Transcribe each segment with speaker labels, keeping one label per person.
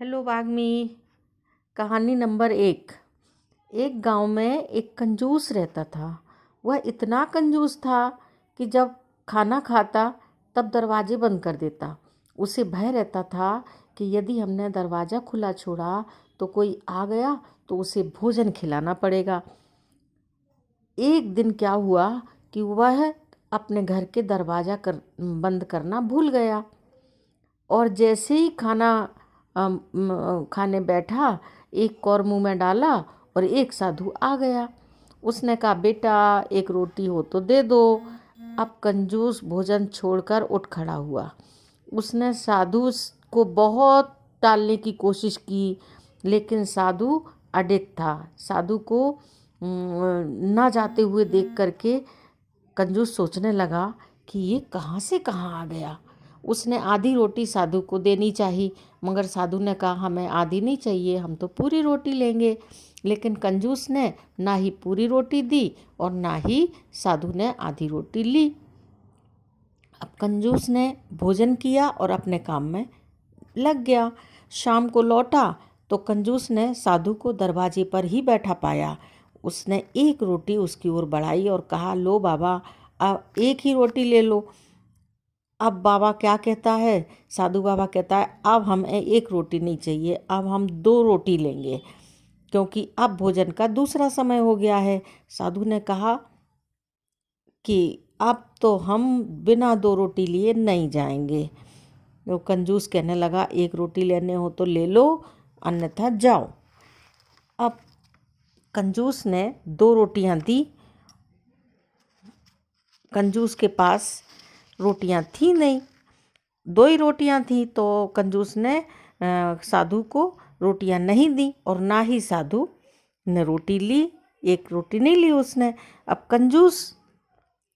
Speaker 1: Hello वाग्मी। कहानी number 1। एक गांव में एक कंजूस रहता था। वह इतना कंजूस था कि जब खाना खाता तब दरवाजे बंद कर देता। उसे भय रहता था कि यदि हमने दरवाज़ा खुला छोड़ा तो कोई आ गया तो उसे भोजन खिलाना पड़ेगा। एक दिन क्या हुआ कि वह अपने घर के दरवाज़ा बंद करना भूल गया और जैसे ही खाने बैठा, एक कौर मुंह में डाला और एक साधु आ गया। उसने कहा, बेटा एक रोटी हो तो दे दो। अब कंजूस भोजन छोड़कर उठ खड़ा हुआ। उसने साधु को बहुत टालने की कोशिश की, लेकिन साधु अडिग था। साधु को ना जाते हुए देख करके कंजूस सोचने लगा कि ये कहाँ से कहाँ आ गया। उसने आधी रोटी साधु को देनी चाहिए, मगर साधु ने कहा, हमें आधी नहीं चाहिए, हम तो पूरी रोटी लेंगे। लेकिन कंजूस ने ना ही पूरी रोटी दी और ना ही साधु ने आधी रोटी ली। अब कंजूस ने भोजन किया और अपने काम में लग गया। शाम को लौटा तो कंजूस ने साधु को दरवाजे पर ही बैठा पाया। उसने एक रोटी उसकी ओर बढ़ाई और कहा, लो बाबा, अब एक ही रोटी ले लो। अब बाबा क्या कहता है, साधु बाबा कहता है, अब हमें एक रोटी नहीं चाहिए, अब हम 2 रोटी लेंगे, क्योंकि अब भोजन का दूसरा समय हो गया है। साधु ने कहा कि अब तो हम बिना 2 रोटी लिए नहीं जाएंगे। तो कंजूस कहने लगा, एक रोटी लेने हो तो ले लो, अन्यथा जाओ। अब कंजूस ने 2 रोटियां दी। कंजूस के पास रोटियां थी नहीं, 2 ही रोटियां थी, तो कंजूस ने साधु को रोटियां नहीं दी और ना ही साधु ने रोटी ली। एक रोटी नहीं ली उसने। अब कंजूस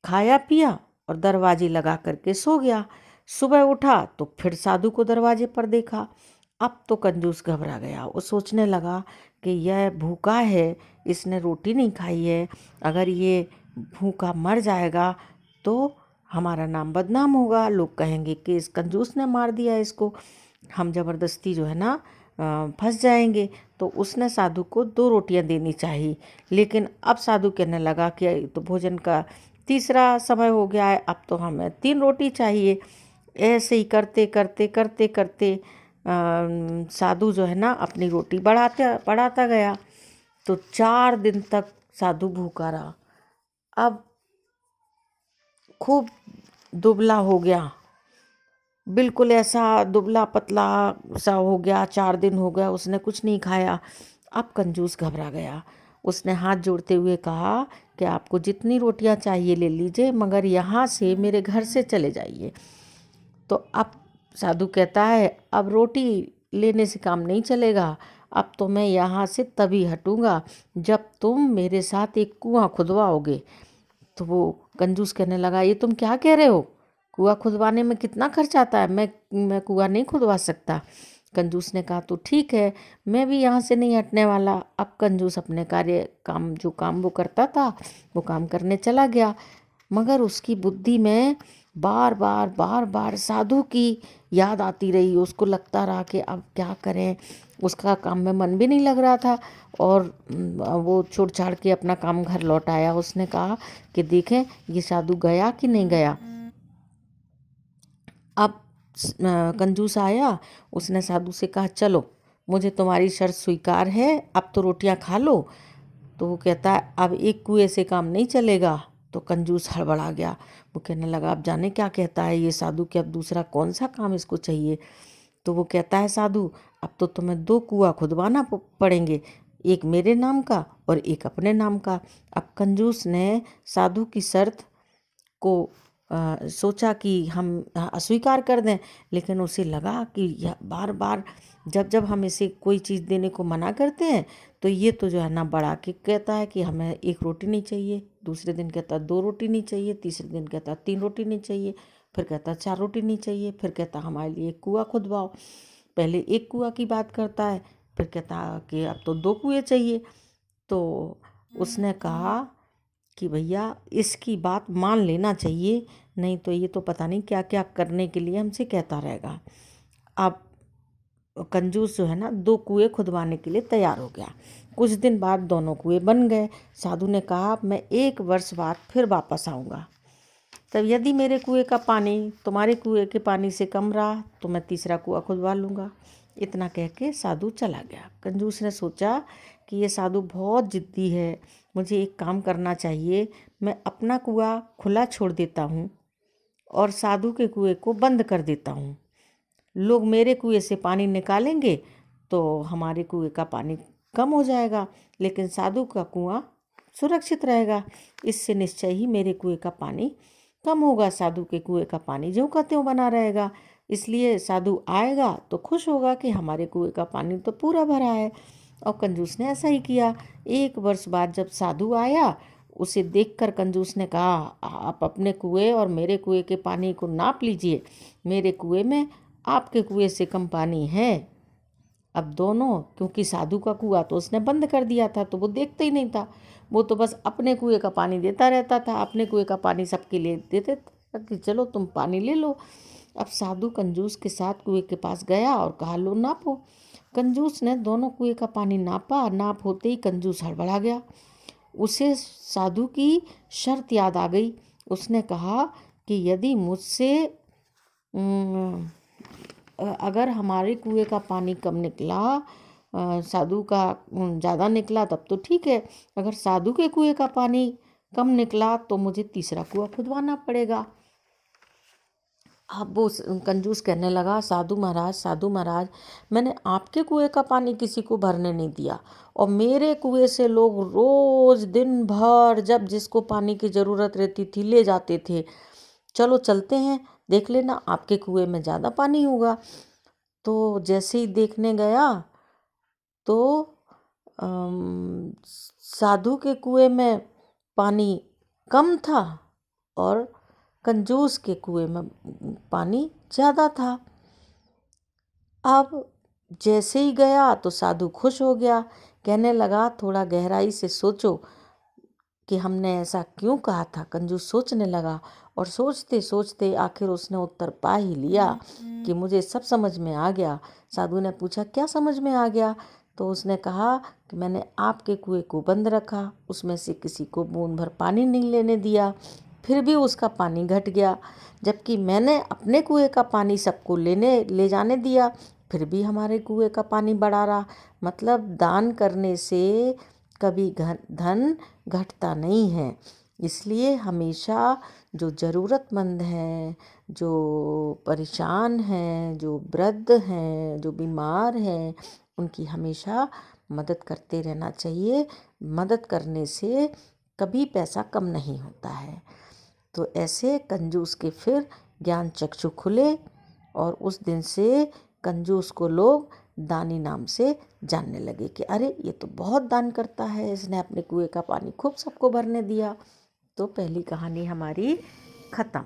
Speaker 1: खाया पिया और दरवाजे लगा करके सो गया। सुबह उठा तो फिर साधु को दरवाजे पर देखा। अब तो कंजूस घबरा गया। वो सोचने लगा कि यह भूखा है, इसने रोटी नहीं खाई है, अगर ये भूखा मर जाएगा तो हमारा नाम बदनाम होगा, लोग कहेंगे कि इस कंजूस ने मार दिया इसको, हम ज़बरदस्ती जो है ना फंस जाएंगे। तो उसने साधु को 2 रोटियां देनी चाहिए। लेकिन अब साधु कहने लगा कि तो भोजन का तीसरा समय हो गया है, अब तो हमें 3 रोटी चाहिए। ऐसे ही करते करते करते करते साधु जो है ना अपनी रोटी बढ़ाता गया। तो 4 दिन तक साधु भूखा रहा। अब खूब दुबला हो गया, बिल्कुल ऐसा दुबला पतला सा हो गया। 4 दिन हो गया उसने कुछ नहीं खाया। अब कंजूस घबरा गया। उसने हाथ जोड़ते हुए कहा कि आपको जितनी रोटियां चाहिए ले लीजिए, मगर यहाँ से मेरे घर से चले जाइए। तो अब साधु कहता है, अब रोटी लेने से काम नहीं चलेगा, अब तो मैं यहाँ से तभी हटूँगा जब तुम मेरे साथ एक कुआं खुदवाओगे। तो वो कंजूस कहने लगा, ये तुम क्या कह रहे हो, कुआं खुदवाने में कितना खर्च आता है, मैं कुआं नहीं खुदवा सकता। कंजूस ने कहा, तो ठीक है, मैं भी यहाँ से नहीं हटने वाला। अब कंजूस अपने जो काम वो करता था वो काम करने चला गया, मगर उसकी बुद्धि में बार बार साधु की याद आती रही। उसको लगता रहा कि अब क्या करें, उसका काम में मन भी नहीं लग रहा था। और वो छोड़ छाड़ के अपना काम घर लौट आया। उसने कहा कि देखें ये साधु गया कि नहीं गया। अब कंजूस आया, उसने साधु से कहा, चलो मुझे तुम्हारी शर्त स्वीकार है, अब तो रोटियां खा लो। तो वो कहता है, अब एक कुएं से काम नहीं चलेगा। तो कंजूस हड़बड़ा गया। वो कहने लगा, अब जाने क्या कहता है ये साधु कि अब दूसरा कौन सा काम इसको चाहिए। तो वो कहता है, साधु अब तो तुम्हें 2 कुआं खुदवाना पड़ेंगे, एक मेरे नाम का और एक अपने नाम का। अब कंजूस ने साधु की शर्त को सोचा कि हम अस्वीकार कर दें, लेकिन उसे लगा कि यह बार बार जब जब हम इसे कोई चीज़ देने को मना करते हैं तो ये तो जो है ना बढ़ा के कहता है कि हमें 1 रोटी नहीं चाहिए, दूसरे दिन कहता 2 रोटी नहीं चाहिए, तीसरे दिन कहता 3 रोटी नहीं चाहिए, फिर कहता 4 रोटी नहीं चाहिए, फिर कहता हमारे लिए एक कुआं खुदवाओ। पहले एक कुआं की बात करता है, फिर कहता कि अब तो 2 कुएं चाहिए। तो उसने कहा कि भैया इसकी बात मान लेना चाहिए, नहीं तो ये तो पता नहीं क्या क्या करने के लिए हमसे कहता रहेगा। अब कंजूस जो है ना 2 कुएं खुदवाने के लिए तैयार हो गया। कुछ दिन बाद दोनों कुएं बन गए। साधु ने कहा, मैं 1 वर्ष बाद फिर वापस आऊँगा। तब यदि मेरे कुएं का पानी तुम्हारे कुएं के पानी से कम रहा तो मैं तीसरा कुआं खुदवा लूँगा। इतना कह के साधु चला गया। कंजूस ने सोचा कि ये साधु बहुत जिद्दी है, मुझे एक काम करना चाहिए। मैं अपना कुआं खुला छोड़ देता हूँ और साधु के कुएं को बंद कर देता हूँ। लोग मेरे कुएं से पानी निकालेंगे तो हमारे कुएं का पानी कम हो जाएगा, लेकिन साधु का कुआं सुरक्षित रहेगा। इससे निश्चय ही मेरे कुएं का पानी कम होगा, साधु के कुएं का पानी ज्यों का त्यों बना रहेगा। इसलिए साधु आएगा तो खुश होगा कि हमारे कुएं का पानी तो पूरा भरा है। और कंजूस ने ऐसा ही किया। 1 वर्ष बाद जब साधु आया, उसे देखकर कंजूस ने कहा, आप अपने कुएं और मेरे कुएं के पानी को नाप लीजिए। मेरे कुएं में आपके कुएं से कम पानी है। अब दोनों, क्योंकि साधु का कुआं तो उसने बंद कर दिया था तो वो देखता ही नहीं था, वो तो बस अपने कुएं का पानी देता रहता था, अपने कुएं का पानी सबके लिए देते था कि चलो तुम पानी ले लो। अब साधु कंजूस के साथ कुएं के पास गया और कहा, लो नापो। कंजूस ने दोनों कुएं का पानी नापा। नाप होते ही कंजूस हड़बड़ा गया। उसे साधु की शर्त याद आ गई। उसने कहा कि यदि मुझसे अगर हमारे कुएं का पानी कम निकला, साधु का ज़्यादा निकला तब तो ठीक है, अगर साधु के कुएं का पानी कम निकला तो मुझे तीसरा कुआं खुदवाना पड़ेगा। अब वो कंजूस कहने लगा, साधु महाराज, मैंने आपके कुएं का पानी किसी को भरने नहीं दिया और मेरे कुएं से लोग रोज़ दिन भर जब जिसको पानी की ज़रूरत रहती थी ले जाते थे। चलो चलते हैं, देख लेना आपके कुएं में ज़्यादा पानी होगा। तो जैसे ही देखने गया तो साधु के कुएं में पानी कम था और कंजूस के कुएं में पानी ज़्यादा था। अब जैसे ही गया तो साधु खुश हो गया, कहने लगा, थोड़ा गहराई से सोचो कि हमने ऐसा क्यों कहा था। कंजूस सोचने लगा और सोचते सोचते आखिर उसने उत्तर पा ही लिया कि मुझे सब समझ में आ गया। साधु ने पूछा, क्या समझ में आ गया? तो उसने कहा कि मैंने आपके कुएं को बंद रखा, उसमें से किसी को बूंद भर पानी नहीं लेने दिया, फिर भी उसका पानी घट गया। जबकि मैंने अपने कुएं का पानी सबको ले जाने दिया, फिर भी हमारे कुएं का पानी बढ़ा रहा। मतलब दान करने से कभी धन घटता नहीं है। इसलिए हमेशा जो ज़रूरतमंद हैं, जो परेशान हैं, जो वृद्ध हैं, जो बीमार हैं, उनकी हमेशा मदद करते रहना चाहिए। मदद करने से कभी पैसा कम नहीं होता है। तो ऐसे कंजूस के फिर ज्ञान चक्षु खुले और उस दिन से कंजूस को लोग दानी नाम से जानने लगे कि अरे ये तो बहुत दान करता है, इसने अपने कुएं का पानी खूब सबको भरने दिया। तो पहली कहानी हमारी खत्म।